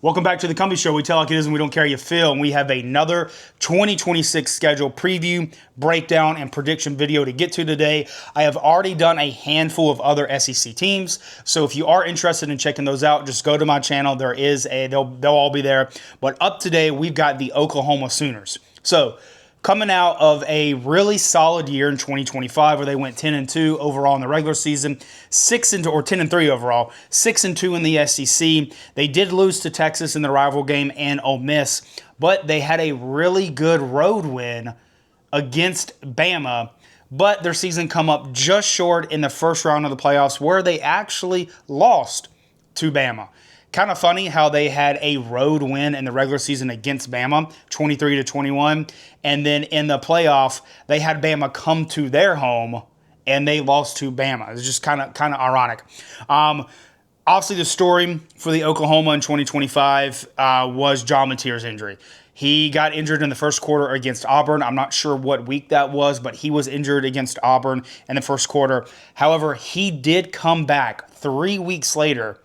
Welcome back to the Cumbie Show. We tell like it is and we don't care how you feel. And we have another 2026 schedule preview, breakdown, and prediction video to get to today. I have already done a handful of other SEC teams. So if you are interested in checking those out, just go to my channel. They'll all be there. But up today, we've got the Oklahoma Sooners. So coming out of a really solid year in 2025 where they went 10-2 overall in the regular season, 10-3 overall, 6-2 in the SEC. They did lose to Texas in the rival game and Ole Miss, but they had a really good road win against Bama. But their season come up just short in the first round of the playoffs where they actually lost to Bama. Kind of funny how they had a road win in the regular season against Bama, 23-21, and then in the playoff, they had Bama come to their home and they lost to Bama. It's just kind of ironic. Obviously, the story for the Oklahoma in 2025 was John Mateer's injury. He got injured in the first quarter against Auburn. I'm not sure what week that was, but he was injured against Auburn in the first quarter. However, he did come back 3 weeks later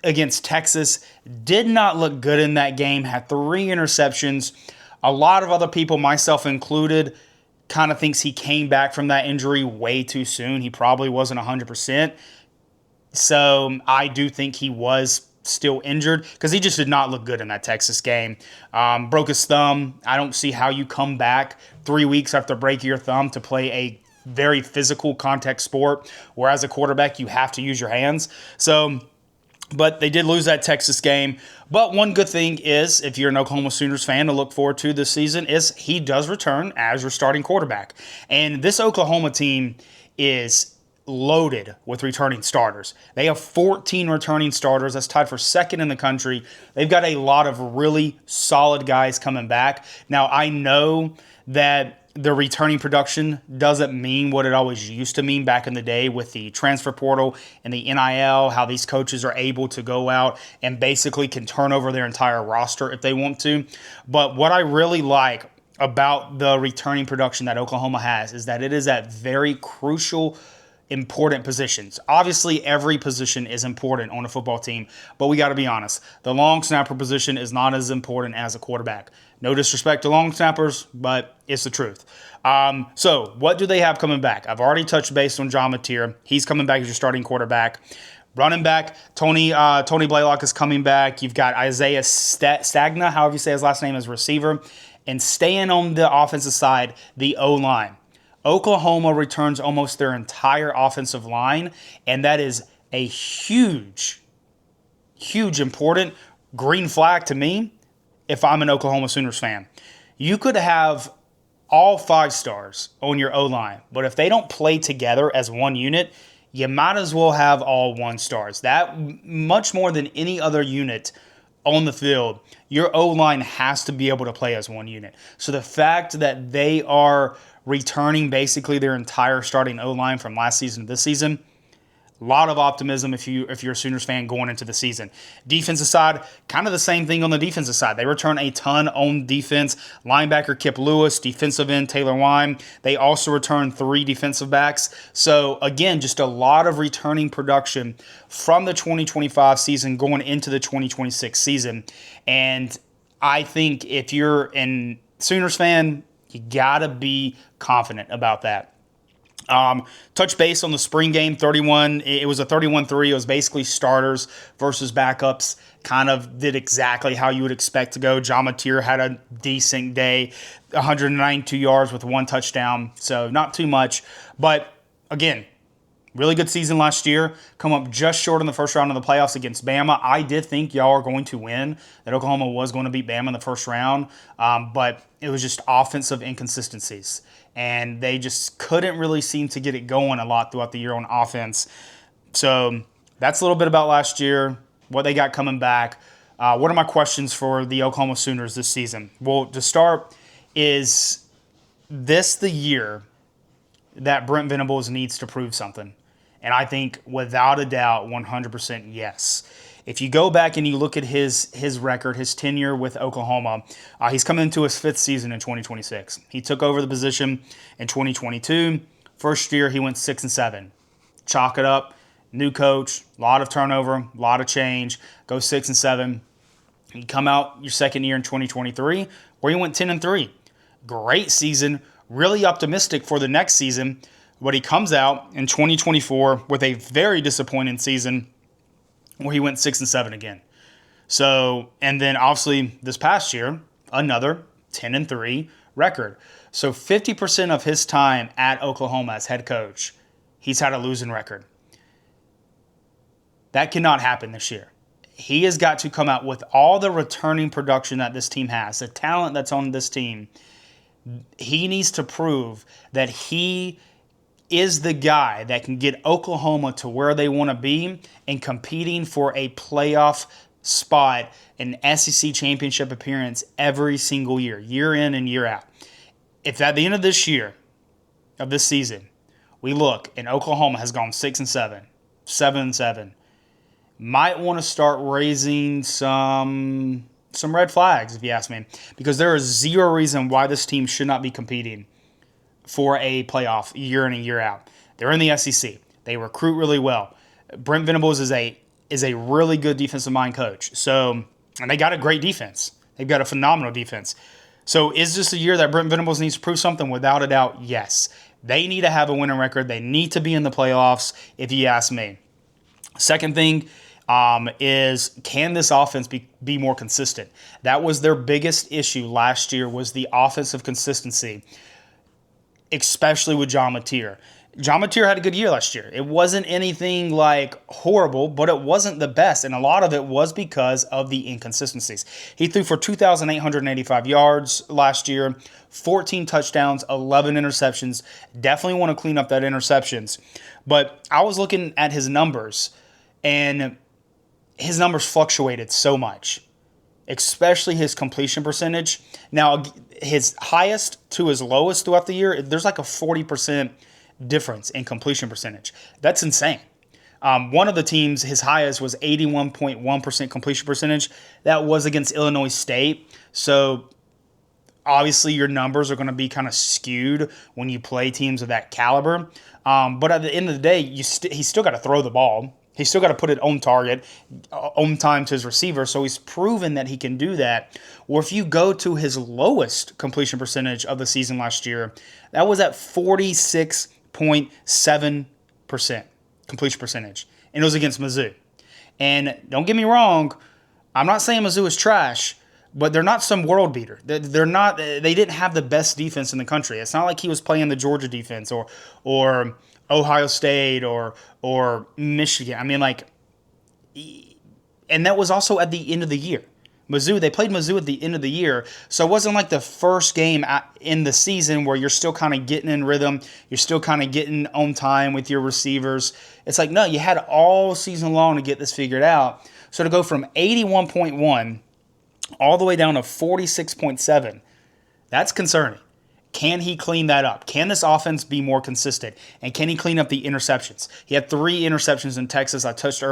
against Texas. Did not look good in that game, had 3 interceptions. A lot of other people, myself included, kind of thinks he came back from that injury way too soon. He probably wasn't 100%. So I do think he was still injured because he just did not look good in that Texas game. Broke his thumb. I don't see how you come back 3 weeks after breaking your thumb to play a very physical contact sport, where as a quarterback you have to use your hands. But they did lose that Texas game. But one good thing is, if you're an Oklahoma Sooners fan to look forward to this season, is he does return as your starting quarterback. And this Oklahoma team is loaded with returning starters. They have 14 returning starters. That's tied for second in the country. They've got a lot of really solid guys coming back. Now, I know that the returning production doesn't mean what it always used to mean back in the day with the transfer portal and the NIL, how these coaches are able to go out and basically can turn over their entire roster if they want to. But what I really like about the returning production that Oklahoma has is that it is at very crucial, important positions. Obviously, every position is important on a football team, but we got to be honest. The long snapper position is not as important as a quarterback. No disrespect to long snappers, but it's the truth. So what do they have coming back? I've already touched base on John Mateer. He's coming back as your starting quarterback. Running back, Tony Blaylock is coming back. You've got Isaiah Stagna, however you say his last name, as receiver. And staying on the offensive side, the O-line. Oklahoma returns almost their entire offensive line, and that is a huge, important green flag to me if I'm an Oklahoma Sooners fan. You could have all 5 stars on your O-line, but if they don't play together as one unit, you might as well have all 1 stars. That much more than any other unit on the field, your O-line has to be able to play as one unit. So the fact that they are returning basically their entire starting O-line from last season to this season, a lot of optimism if you're a Sooners fan going into the season. Defensive side, kind of the same thing on the defensive side. They return a ton on defense. Linebacker Kip Lewis, defensive end Taylor Wine. They also return 3 defensive backs. So again, just a lot of returning production from the 2025 season going into the 2026 season. And I think if you're a Sooners fan, you gotta be confident about that. Touch base on the spring game, 31. It was a 31-3. It was basically starters versus backups. Kind of did exactly how you would expect to go. John Mateer had a decent day, 192 yards with 1 touchdown. So not too much. But again, really good season last year. Come up just short in the first round of the playoffs against Bama. I did think y'all are going to win, that Oklahoma was going to beat Bama in the first round. But it was just offensive inconsistencies. And they just couldn't really seem to get it going a lot throughout the year on offense. So that's a little bit about last year, what they got coming back. What are my questions for the Oklahoma Sooners this season? Well, to start, is this the year that Brent Venables needs to prove something? And I think without a doubt, 100% yes. If you go back and you look at his record, his tenure with Oklahoma, he's coming into his 5th season in 2026. He took over the position in 2022. First year, he went 6-7. Chalk it up. New coach, a lot of turnover, a lot of change. Go 6-7. You come out your second year in 2023, where you went 10-3. Great season, really optimistic for the next season, but he comes out in 2024 with a very disappointing season where he went 6-7 again. So, and then obviously this past year, another 10-3 record. So 50% of his time at Oklahoma as head coach, he's had a losing record. That cannot happen this year. He has got to come out with all the returning production that this team has, the talent that's on this team. He needs to prove that he is the guy that can get Oklahoma to where they want to be and competing for a playoff spot, an SEC championship appearance every single year, year in and year out. If at the end of this year, of this season, we look and Oklahoma has gone 6-7, 7-7, might want to start raising some red flags, if you ask me, because there is zero reason why this team should not be competing for a playoff year in and year out. They're in the SEC. They recruit really well. Brent Venables is a really good defensive mind coach. So, and they got a great defense. They've got a phenomenal defense. So is this a year that Brent Venables needs to prove something? Without a doubt, yes. They need to have a winning record. They need to be in the playoffs, if you ask me. Second thing is, can this offense be more consistent? That was their biggest issue last year, was the offensive consistency, especially with John Mateer. John Mateer had a good year last year. It wasn't anything like horrible, but it wasn't the best, and a lot of it was because of the inconsistencies. He threw for 2,885 yards last year, 14 touchdowns, 11 interceptions. Definitely want to clean up that interceptions. But I was looking at his numbers, and his numbers fluctuated so much, especially his completion percentage. Now, his highest to his lowest throughout the year, there's like a 40% difference in completion percentage. That's insane. One of the teams, his highest was 81.1% completion percentage. That was against Illinois State. So obviously your numbers are going to be kind of skewed when you play teams of that caliber. But at the end of the day, he's still got to throw the ball. He's still got to put it on target, on time to his receiver. So he's proven that he can do that. Or if you go to his lowest completion percentage of the season last year, that was at 46.7% completion percentage. And it was against Mizzou. And don't get me wrong, I'm not saying Mizzou is trash, but they're not some world beater. They're not. They didn't have the best defense in the country. It's not like he was playing the Georgia defense or Ohio State or Michigan. I mean, like, and that was also at the end of the year. They played Mizzou at the end of the year, so it wasn't like the first game in the season where you're still kind of getting in rhythm, you're still kind of getting on time with your receivers. It's like, no, you had all season long to get this figured out. So to go from 81.1 all the way down to 46.7, that's concerning. Can he clean that up? Can this offense be more consistent? And can he clean up the interceptions? He had 3 interceptions in Texas. I touched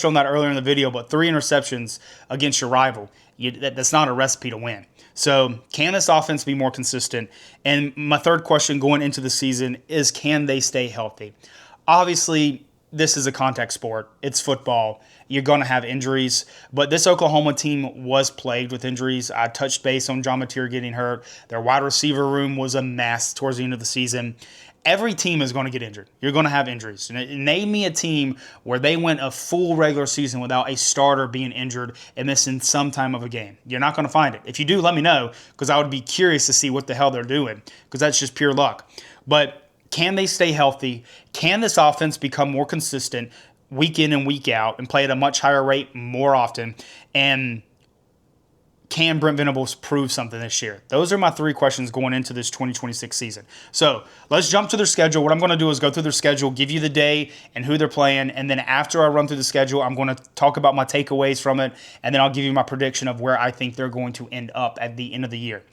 on that earlier in the video, but 3 interceptions against your rival. That's not a recipe to win. So can this offense be more consistent? And my third question going into the season is, can they stay healthy? Obviously, this is a contact sport. It's football. You're going to have injuries. But this Oklahoma team was plagued with injuries. I touched base on John Mateer getting hurt. Their wide receiver room was a mess towards the end of the season. Every team is going to get injured. You're going to have injuries. Name me a team where they went a full regular season without a starter being injured and missing some time of a game. You're not going to find it. If you do, let me know, because I would be curious to see what the hell they're doing, because that's just pure luck. But can they stay healthy? Can this offense become more consistent week in and week out and play at a much higher rate more often? And can Brent Venables prove something this year? Those are my 3 questions going into this 2026 season. So let's jump to their schedule. What I'm going to do is go through their schedule, give you the day and who they're playing, and then after I run through the schedule, I'm going to talk about my takeaways from it, and then I'll give you my prediction of where I think they're going to end up at the end of the year.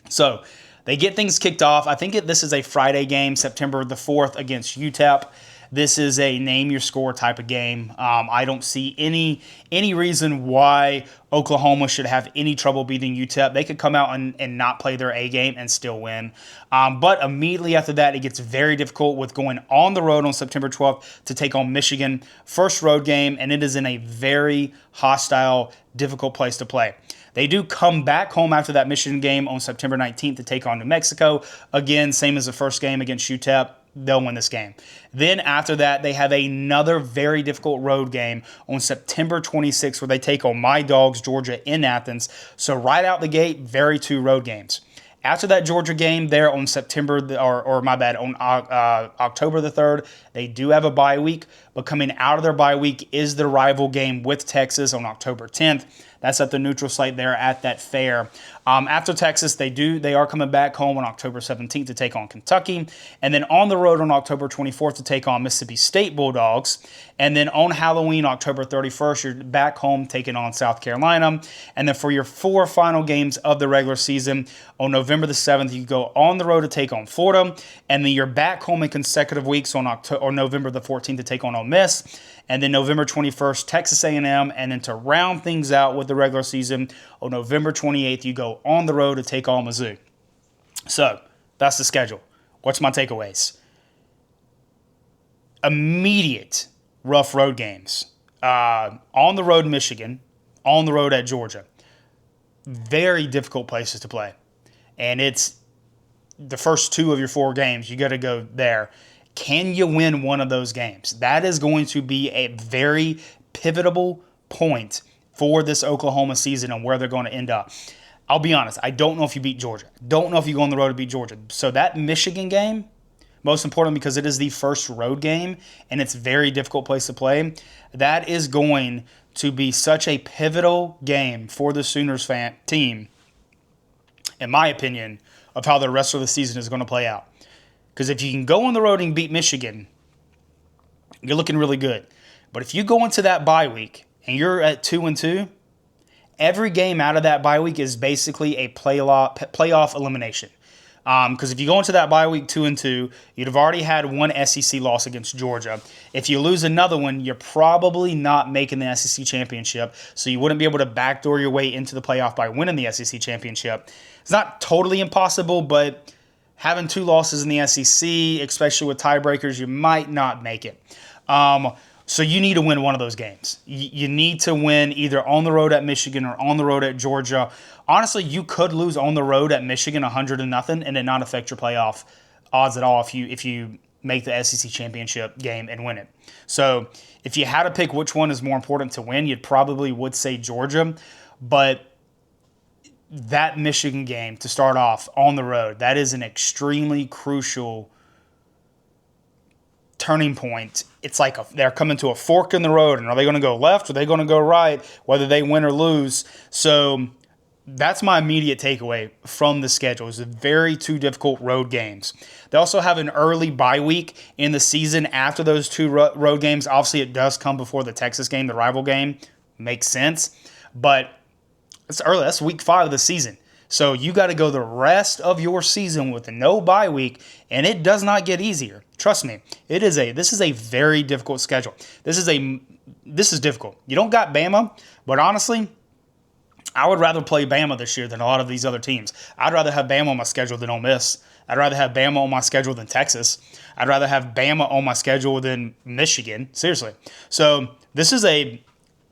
So they get things kicked off. I think this is a Friday game, September the 4th against UTEP. This is a name your score type of game. I don't see any reason why Oklahoma should have any trouble beating UTEP. They could come out and not play their A game and still win. But immediately after that, it gets very difficult with going on the road on September 12th to take on Michigan. First road game, and it is in a very hostile, difficult place to play. They do come back home after that Michigan game on September 19th to take on New Mexico. Again, same as the first game against UTEP. They'll win this game. Then after that, they have another very difficult road game on September 26th where they take on my Dogs, Georgia, in Athens. So right out the gate, very two road games. After that Georgia game there on on October the 3rd, they do have a bye week, but coming out of their bye week is the rival game with Texas on October 10th. That's at the neutral site there at that fair. After Texas, they are coming back home on October 17th to take on Kentucky, and then on the road on October 24th to take on Mississippi State Bulldogs, and then on Halloween, October 31st, you're back home taking on South Carolina, and then for your 4 final games of the regular season, on November the 7th, you go on the road to take on Florida, and then you're back home in consecutive weeks on November the 14th to take on Ole Miss, and then November 21st, Texas A&M, and then to round things out with the regular season, on November 28th, you go on the road to take on Mizzou. So, that's the schedule. What's my takeaways? Immediate rough road games. On the road, Michigan. On the road at Georgia. Very difficult places to play. And it's the first 2 of your 4 games. You got to go there. Can you win one of those games? That is going to be a very pivotal point for this Oklahoma season and where they're going to end up. I'll be honest, I don't know if you beat Georgia. Don't know if you go on the road to beat Georgia. So that Michigan game, most important because it is the first road game and it's a very difficult place to play, that is going to be such a pivotal game for the Sooners team, in my opinion, of how the rest of the season is going to play out. Because if you can go on the road and beat Michigan, you're looking really good. But if you go into that bye week and you're at 2-2, every game out of that bye week is basically a playoff elimination. Because if you go into that bye week 2-2, you'd have already had one SEC loss against Georgia. If you lose another one, you're probably not making the SEC championship, so you wouldn't be able to backdoor your way into the playoff by winning the SEC championship. It's not totally impossible, but having 2 losses in the SEC, especially with tiebreakers, you might not make it. So you need to win one of those games. You need to win either on the road at Michigan or on the road at Georgia. Honestly, you could lose on the road at Michigan 100-0 and it not affect your playoff odds at all if you make the SEC championship game and win it. So if you had to pick which one is more important to win, you'd probably would say Georgia. But that Michigan game to start off on the road, that is an extremely crucial turning point. It's like they're coming to a fork in the road, and are they going to go left or are they going to go right, whether they win or lose? So that's my immediate takeaway from the schedule. It's very 2 difficult road games. They also have an early bye week in the season after those 2 road games. Obviously, it does come before the Texas game, the rival game. Makes sense. But it's early. That's week 5 of the season. So you got to go the rest of your season with no bye week, and it does not get easier. Trust me, this is a very difficult schedule. This is difficult. You don't got Bama, but honestly, I would rather play Bama this year than a lot of these other teams. I'd rather have Bama on my schedule than Ole Miss. I'd rather have Bama on my schedule than Texas. I'd rather have Bama on my schedule than Michigan. Seriously. So this is a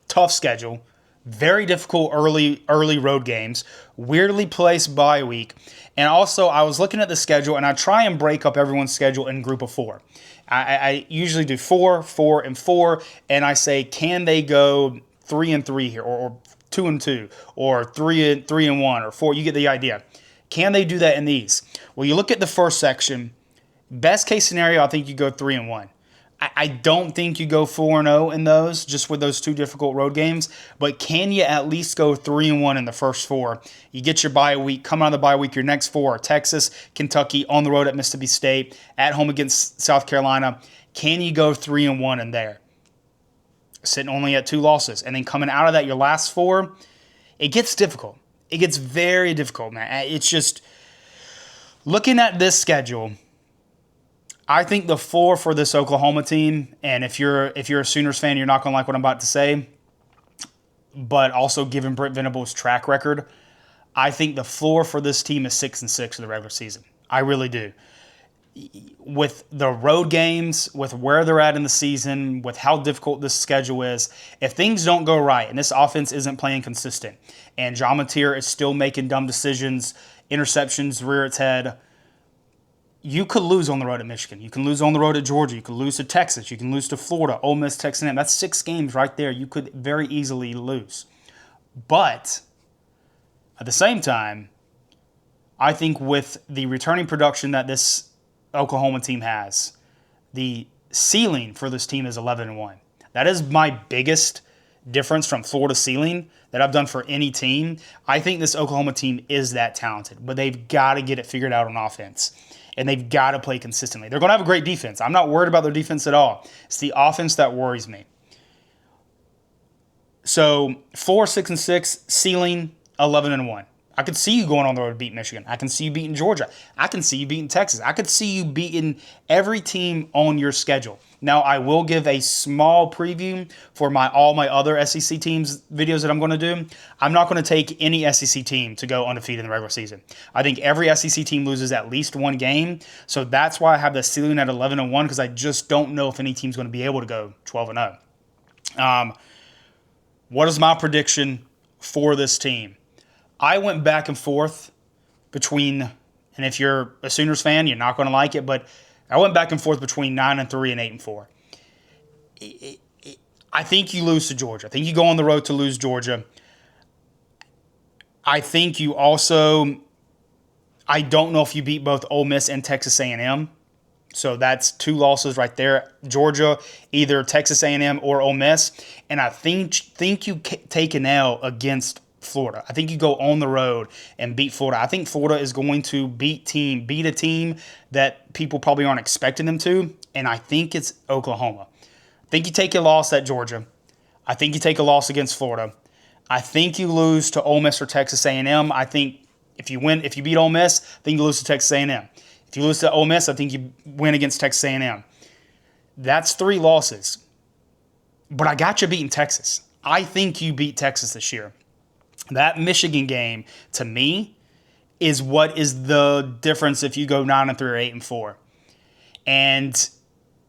tough schedule. Very difficult early road games, weirdly placed bye week. And also, I was looking at the schedule, and I try and break up everyone's schedule in group of 4. I usually do 4, 4, and 4, and I say, can they go 3-3 here, or 2-2, or 3-1, or 4? You get the idea. Can they do that in these? Well, you look at the first section. Best case scenario, I think you go 3-1. I don't think you go 4-0 in those, just with those 2 difficult road games. But can you at least go 3-1 in the first 4? You get your bye week. Come out of the bye week, your next 4 are Texas, Kentucky, on the road at Mississippi State, at home against South Carolina. Can you go 3-1 in there? Sitting only at 2 losses. And then coming out of that, your last 4, it gets difficult. It gets very difficult, man. It's just, looking at this schedule, I think the floor for this Oklahoma team, and if you're a Sooners fan, you're not going to like what I'm about to say, but also given Brent Venables' track record, I think the floor for this team is 6-6 in the regular season. I really do. With the road games, with where they're at in the season, with how difficult this schedule is, if things don't go right and this offense isn't playing consistent, and John Mateer is still making dumb decisions, interceptions rear its head, you could lose on the road at Michigan. You can lose on the road at Georgia. You can lose to Texas. You can lose to Florida, Ole Miss, Texas A&M. That's 6 games right there you could very easily lose. But at the same time, I think with the returning production that this Oklahoma team has, the ceiling for this team is 11-1. That is my biggest difference from Florida's ceiling that I've done for any team. I think this Oklahoma team is that talented, but they've got to get it figured out on offense. And they've got to play consistently. They're going to have a great defense. I'm not worried about their defense at all. It's the offense that worries me. So 4, 6-6, ceiling 11-1. I could see you going on the road to beat Michigan. I can see you beating Georgia. I can see you beating Texas. I could see you beating every team on your schedule. Now, I will give a small preview for all my other SEC teams videos that I'm going to do. I'm not going to take any SEC team to go undefeated in the regular season. I think every SEC team loses at least one game. So that's why I have the ceiling at 11-1, because I just don't know if any team's going to be able to go 12-0. What is my prediction for this team? I went back and forth between, and if you're a Sooners fan, you're not going to like it, but I went back and forth between 9-3 and 8-4. I think you lose to Georgia. I think you go on the road to lose Georgia. I think you also, I don't know if you beat both Ole Miss and Texas A&M. So that's 2 losses right there. Georgia, either Texas A&M or Ole Miss. And I think you take an L against Florida. I think you go on the road and beat Florida. I think Florida is going to beat a team that people probably aren't expecting them to, and I think it's Oklahoma. I think you take a loss at Georgia. I think you take a loss against Florida. I think you lose to Ole Miss or Texas A&M. I think if you beat Ole Miss, I think you lose to Texas A&M. If you lose to Ole Miss, I think you win against Texas A&M. That's 3 losses. But I got you beating Texas. I think you beat Texas this year. That Michigan game, to me, is what is the difference if you go 9-3 or 8-4. And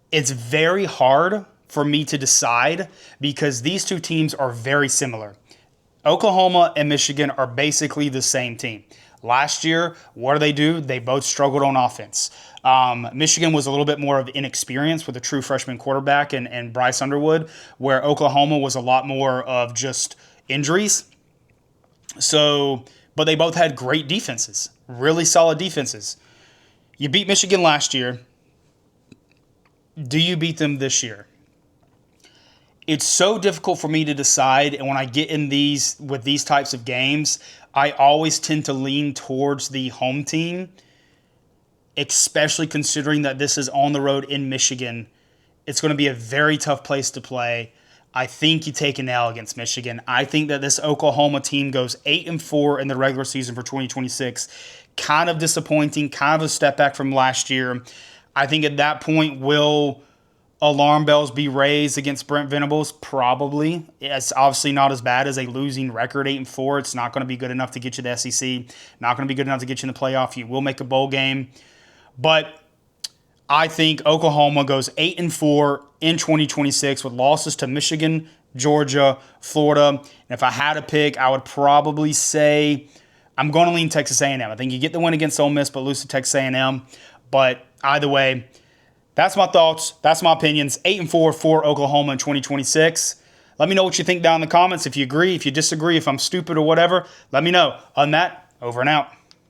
it's very hard for me to decide because these 2 teams are very similar. Oklahoma and Michigan are basically the same team. Last year, what do? They both struggled on offense. Michigan was a little bit more of inexperience with a true freshman quarterback and Bryce Underwood, where Oklahoma was a lot more of just injuries. So, but they both had great defenses, really solid defenses. You beat Michigan last year. Do you beat them this year? It's so difficult for me to decide, and when I get in these types of games, I always tend to lean towards the home team, especially considering that this is on the road in Michigan. It's going to be a very tough place to play. I think you take an L against Michigan. I think that this Oklahoma team goes 8-4 in the regular season for 2026. Kind of disappointing, kind of a step back from last year. I think at that point, will alarm bells be raised against Brent Venables? Probably. It's obviously not as bad as a losing record, 8-4. It's not going to be good enough to get you to the SEC. Not going to be good enough to get you in the playoff. You will make a bowl game. But I think Oklahoma goes 8-4 in 2026 with losses to Michigan, Georgia, Florida. And if I had to pick, I would probably say I'm going to lean Texas A&M. I think you get the win against Ole Miss, but lose to Texas A&M. But either way, that's my thoughts. That's my opinions. 8-4 for Oklahoma in 2026. Let me know what you think down in the comments. If you agree, if you disagree, if I'm stupid or whatever, let me know. On that, over and out.